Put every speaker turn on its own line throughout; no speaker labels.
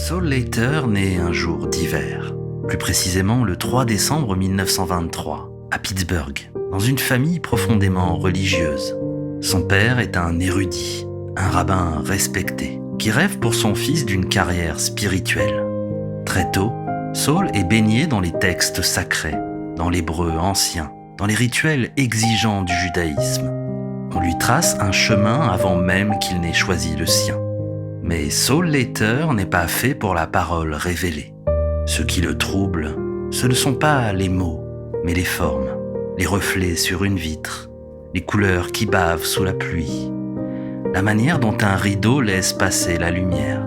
Saul Leiter naît un jour d'hiver, plus précisément le 3 décembre 1923, à Pittsburgh, dans une famille profondément religieuse. Son père est un érudit, un rabbin respecté, qui rêve pour son fils d'une carrière spirituelle. Très tôt, Saul est baigné dans les textes sacrés, dans l'hébreu ancien, dans les rituels exigeants du judaïsme. On lui trace un chemin avant même qu'il n'ait choisi le sien. Mais Saul Leiter n'est pas fait pour la parole révélée. Ce qui le trouble, ce ne sont pas les mots, mais les formes, les reflets sur une vitre, les couleurs qui bavent sous la pluie, la manière dont un rideau laisse passer la lumière.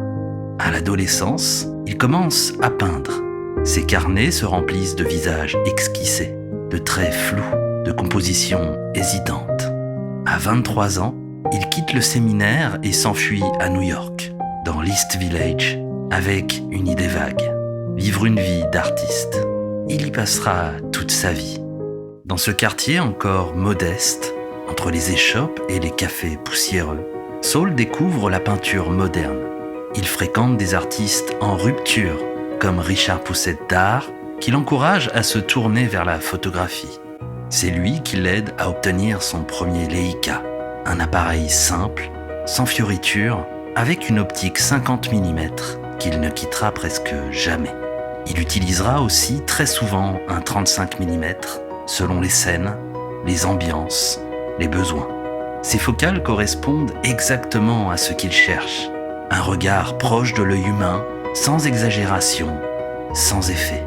À l'adolescence, il commence à peindre. Ses carnets se remplissent de visages esquissés, de traits flous, de compositions hésitantes. À 23 ans, il quitte le séminaire et s'enfuit à New York, dans l'East Village, avec une idée vague. Vivre une vie d'artiste. Il y passera toute sa vie. Dans ce quartier encore modeste, entre les échoppes et les cafés poussiéreux, Saul découvre la peinture moderne. Il fréquente des artistes en rupture, comme Richard Pousset-Dard, qui l'encourage à se tourner vers la photographie. C'est lui qui l'aide à obtenir son premier Leica, un appareil simple, sans fioritures, avec une optique 50 mm qu'il ne quittera presque jamais. Il utilisera aussi très souvent un 35 mm selon les scènes, les ambiances, les besoins. Ces focales correspondent exactement à ce qu'il cherche. Un regard proche de l'œil humain, sans exagération, sans effet.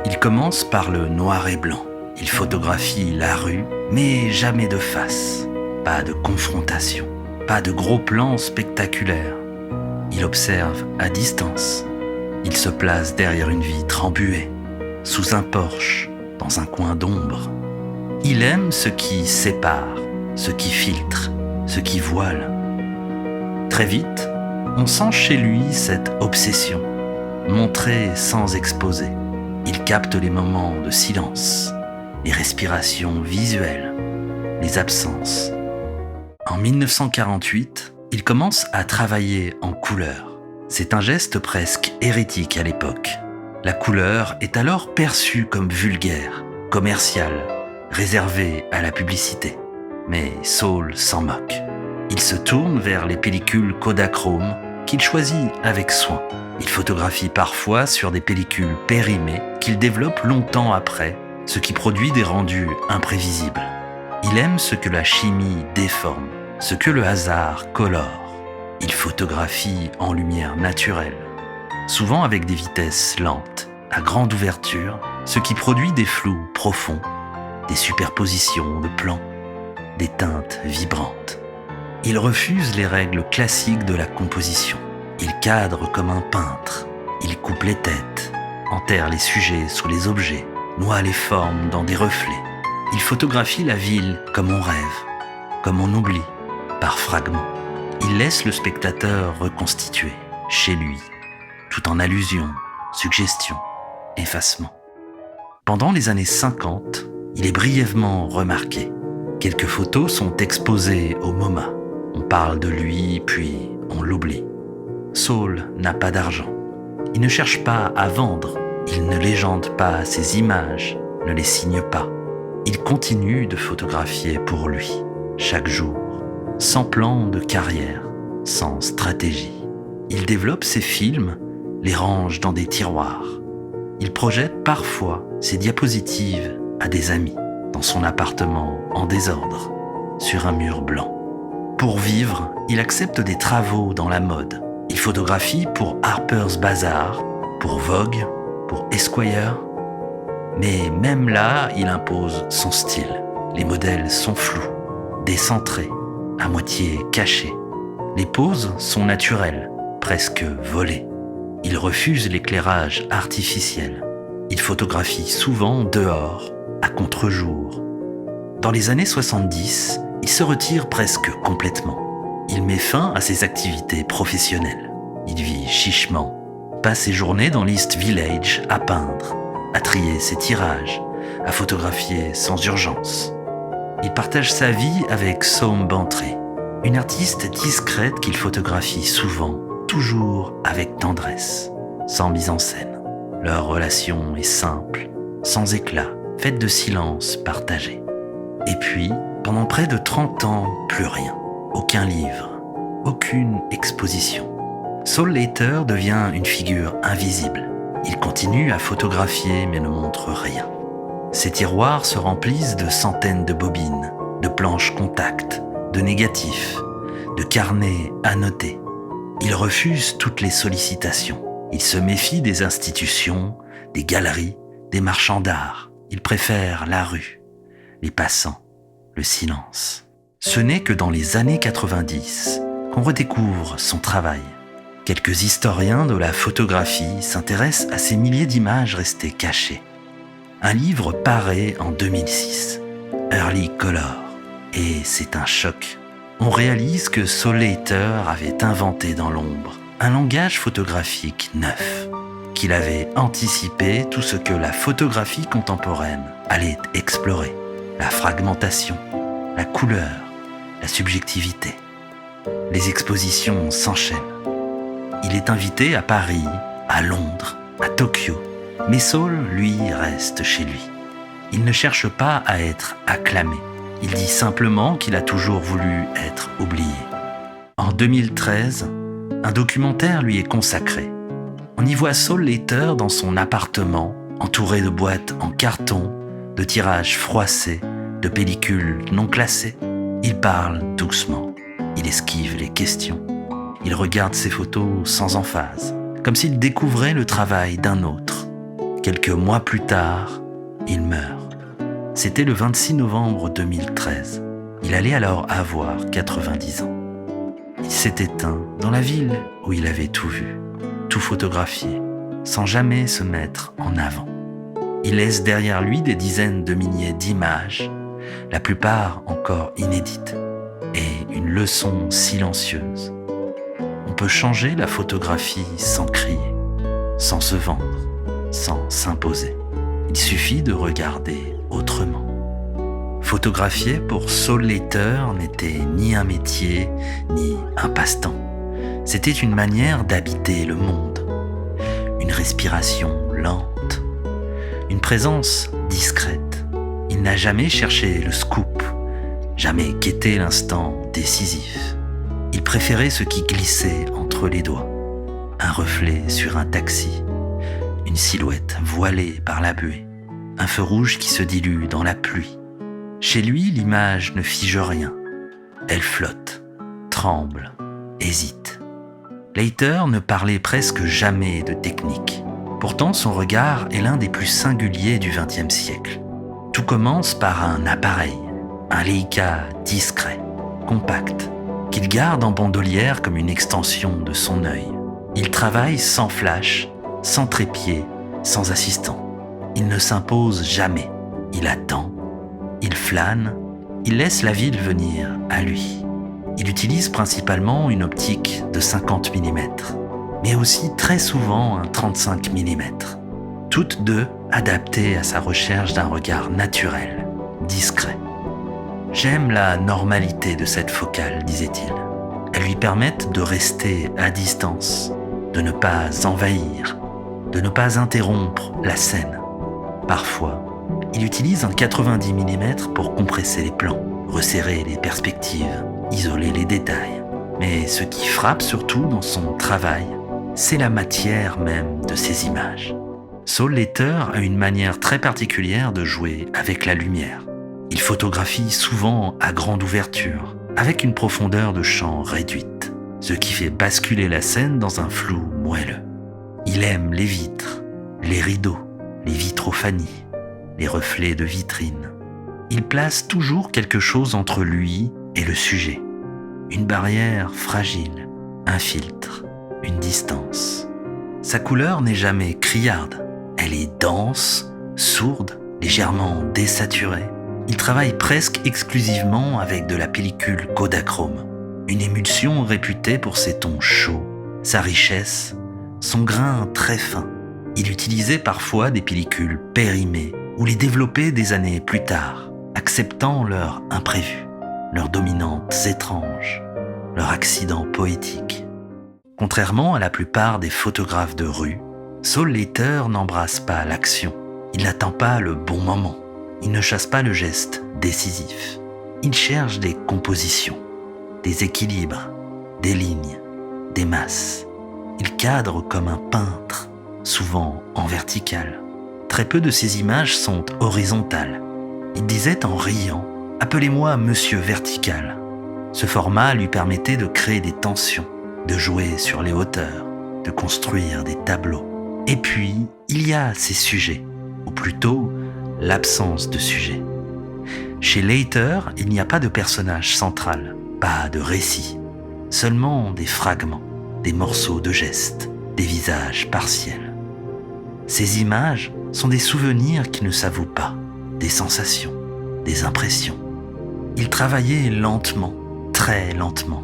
Il commence par le noir et blanc. Il photographie la rue, mais jamais de face. Pas de confrontation, pas de gros plans spectaculaires. Il observe à distance. Il se place derrière une vitre embuée, sous un porche, dans un coin d'ombre. Il aime ce qui sépare, ce qui filtre, ce qui voile. Très vite, on sent chez lui cette obsession, montrer sans exposer. Il capte les moments de silence, les respirations visuelles, les absences. En 1948, il commence à travailler en couleur. C'est un geste presque hérétique à l'époque. La couleur est alors perçue comme vulgaire, commerciale, réservée à la publicité. Mais Saul s'en moque. Il se tourne vers les pellicules Kodachrome qu'il choisit avec soin. Il photographie parfois sur des pellicules périmées qu'il développe longtemps après, ce qui produit des rendus imprévisibles. Il aime ce que la chimie déforme, ce que le hasard colore. Il photographie en lumière naturelle, souvent avec des vitesses lentes, à grande ouverture, ce qui produit des flous profonds, des superpositions de plans, des teintes vibrantes. Il refuse les règles classiques de la composition. Il cadre comme un peintre. Il coupe les têtes, enterre les sujets sous les objets, noie les formes dans des reflets. Il photographie la ville comme on rêve, comme on oublie, par fragments. Il laisse le spectateur reconstituer, chez lui, tout en allusions, suggestions, effacements. Pendant les années 50, il est brièvement remarqué. Quelques photos sont exposées au MoMA. On parle de lui, puis on l'oublie. Saul n'a pas d'argent. Il ne cherche pas à vendre. Il ne légende pas ses images, ne les signe pas. Il continue de photographier pour lui, chaque jour, sans plan de carrière, sans stratégie. Il développe ses films, les range dans des tiroirs. Il projette parfois ses diapositives à des amis, dans son appartement en désordre, sur un mur blanc. Pour vivre, il accepte des travaux dans la mode. Il photographie pour Harper's Bazaar, pour Vogue, pour Esquire. Mais même là, il impose son style. Les modèles sont flous, décentrés, à moitié cachés. Les poses sont naturelles, presque volées. Il refuse l'éclairage artificiel. Il photographie souvent dehors, à contre-jour. Dans les années 70, il se retire presque complètement. Il met fin à ses activités professionnelles. Il vit chichement, passe ses journées dans l'East Village à peindre, à trier ses tirages, à photographier sans urgence. Il partage sa vie avec Soame Bantry, une artiste discrète qu'il photographie souvent, toujours avec tendresse. sans mise en scène. Leur relation est simple, sans éclat, faite de silence partagé. Et puis, pendant près de 30 ans, plus rien. Aucun livre, aucune exposition. Saul Leiter devient une figure invisible. Il continue à photographier mais ne montre rien. Ses tiroirs se remplissent de centaines de bobines, de planches contact, de négatifs, de carnets annotés. Il refuse toutes les sollicitations. Il se méfie des institutions, des galeries, des marchands d'art. Il préfère la rue, les passants, le silence. Ce n'est que dans les années 90 qu'on redécouvre son travail. Quelques historiens de la photographie s'intéressent à ces milliers d'images restées cachées. Un livre paraît en 2006, Early Color, et c'est un choc. On réalise que Saul Leiter avait inventé dans l'ombre un langage photographique neuf, qu'il avait anticipé tout ce que la photographie contemporaine allait explorer, la fragmentation, la couleur, la subjectivité. Les expositions s'enchaînent. Il est invité à Paris, à Londres, à Tokyo, mais Saul, lui, reste chez lui. Il ne cherche pas à être acclamé. Il dit simplement qu'il a toujours voulu être oublié. En 2013, un documentaire lui est consacré. On y voit Saul Leiter dans son appartement, entouré de boîtes en carton, de tirages froissés, de pellicules non classées. Il parle doucement. Il esquive les questions. Il regarde ses photos sans emphase, comme s'il découvrait le travail d'un autre. Quelques mois plus tard, il meurt. C'était le 26 novembre 2013. Il allait alors avoir 90 ans. Il s'est éteint dans la ville où il avait tout vu, tout photographié, sans jamais se mettre en avant. Il laisse derrière lui des dizaines de milliers d'images, la plupart encore inédites, et une leçon silencieuse. On peut changer la photographie sans crier, sans se vendre, sans s'imposer. Il suffit de regarder autrement. Photographier pour Saul Leiter n'était ni un métier, ni un passe-temps. C'était une manière d'habiter le monde, une respiration lente, une présence discrète. Il n'a jamais cherché le scoop, jamais quêté l'instant décisif. Il préférait ce qui glissait entre les doigts, un reflet sur un taxi, une silhouette voilée par la buée, un feu rouge qui se dilue dans la pluie. Chez lui, l'image ne fige rien. Elle flotte, tremble, hésite. Leiter ne parlait presque jamais de technique. Pourtant, son regard est l'un des plus singuliers du XXe siècle. Tout commence par un appareil, un Leica discret, compact, qu'il garde en bandolière comme une extension de son œil. Il travaille sans flash, sans trépied, sans assistant. Il ne s'impose jamais. Il attend, il flâne, il laisse la ville venir à lui. Il utilise principalement une optique de 50 mm, mais aussi très souvent un 35 mm. Toutes deux adaptées à sa recherche d'un regard naturel, discret. « J'aime la normalité de cette focale », disait-il. Elles lui permettent de rester à distance, de ne pas envahir, de ne pas interrompre la scène. Parfois, il utilise un 90 mm pour compresser les plans, resserrer les perspectives, isoler les détails. Mais ce qui frappe surtout dans son travail, c'est la matière même de ses images. Saul Leiter a une manière très particulière de jouer avec la lumière. Il photographie souvent à grande ouverture, avec une profondeur de champ réduite, ce qui fait basculer la scène dans un flou moelleux. Il aime les vitres, les rideaux, les vitrophanies, les reflets de vitrines. Il place toujours quelque chose entre lui et le sujet. Une barrière fragile, un filtre, une distance. Sa couleur n'est jamais criarde. Elle est dense, sourde, légèrement désaturée. Il travaille presque exclusivement avec de la pellicule Kodachrome, une émulsion réputée pour ses tons chauds, sa richesse, son grain très fin. Il utilisait parfois des pellicules périmées ou les développait des années plus tard, acceptant leurs imprévus, leurs dominantes étranges, leurs accidents poétiques. Contrairement à la plupart des photographes de rue, Saul Leiter n'embrasse pas l'action. Il n'attend pas le bon moment. Il ne chasse pas le geste décisif. Il cherche des compositions, des équilibres, des lignes, des masses. Il cadre comme un peintre, souvent en vertical. Très peu de ses images sont horizontales. Il disait en riant « Appelez-moi Monsieur Vertical ». Ce format lui permettait de créer des tensions, de jouer sur les hauteurs, de construire des tableaux. Et puis, il y a ces sujets, ou plutôt l'absence de sujet. Chez Leiter, il n'y a pas de personnage central, pas de récit, seulement des fragments, des morceaux de gestes, des visages partiels. Ces images sont des souvenirs qui ne s'avouent pas, des sensations, des impressions. Il travaillait lentement, très lentement.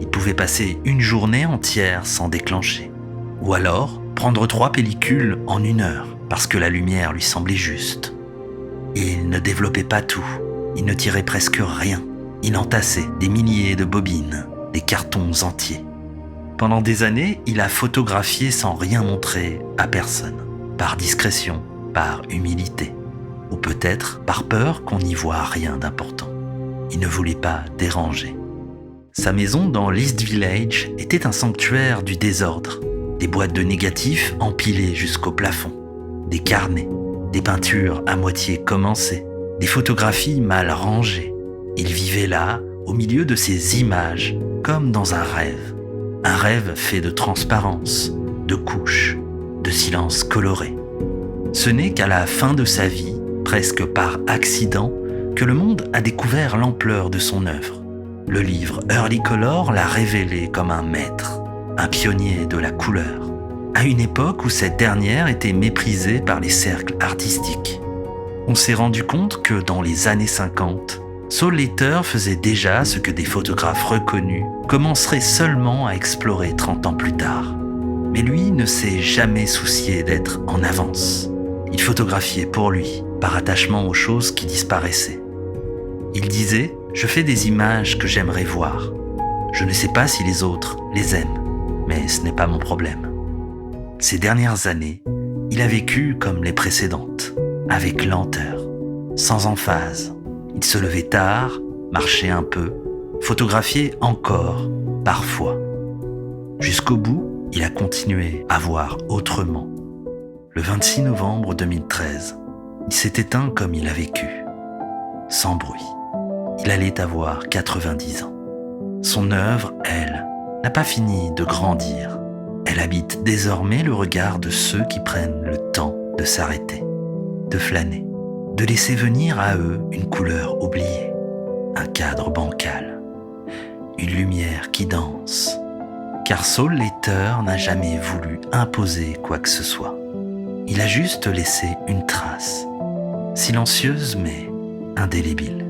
Il pouvait passer une journée entière sans déclencher. Ou alors, prendre 3 pellicules en 1 heure, parce que la lumière lui semblait juste. Il ne développait pas tout, il ne tirait presque rien. Il entassait des milliers de bobines, des cartons entiers. Pendant des années, il a photographié sans rien montrer à personne, par discrétion, par humilité, ou peut-être par peur qu'on n'y voie rien d'important. Il ne voulait pas déranger. Sa maison dans l'East Village était un sanctuaire du désordre. Des boîtes de négatifs empilées jusqu'au plafond, des carnets, des peintures à moitié commencées, des photographies mal rangées. Il vivait là, au milieu de ces images, comme dans un rêve fait de transparence, de couches, de silence coloré. Ce n'est qu'à la fin de sa vie, presque par accident, que le monde a découvert l'ampleur de son œuvre. Le livre Early Color l'a révélé comme un maître, un pionnier de la couleur, à une époque où cette dernière était méprisée par les cercles artistiques. On s'est rendu compte que dans les années 50, Saul Leiter faisait déjà ce que des photographes reconnus commenceraient seulement à explorer 30 ans plus tard. Mais lui ne s'est jamais soucié d'être en avance. Il photographiait pour lui, par attachement aux choses qui disparaissaient. Il disait « Je fais des images que j'aimerais voir. Je ne sais pas si les autres les aiment, mais ce n'est pas mon problème. » Ces dernières années, il a vécu comme les précédentes, avec lenteur, sans emphase. Il se levait tard, marchait un peu, photographiait encore, parfois. Jusqu'au bout, il a continué à voir autrement. Le 26 novembre 2013, il s'est éteint comme il a vécu, sans bruit. Il allait avoir 90 ans. Son œuvre, elle, n'a pas fini de grandir. Elle habite désormais le regard de ceux qui prennent le temps de s'arrêter, de flâner, de laisser venir à eux une couleur oubliée, un cadre bancal, une lumière qui danse. Car Saul Leiter n'a jamais voulu imposer quoi que ce soit. Il a juste laissé une trace, silencieuse mais indélébile.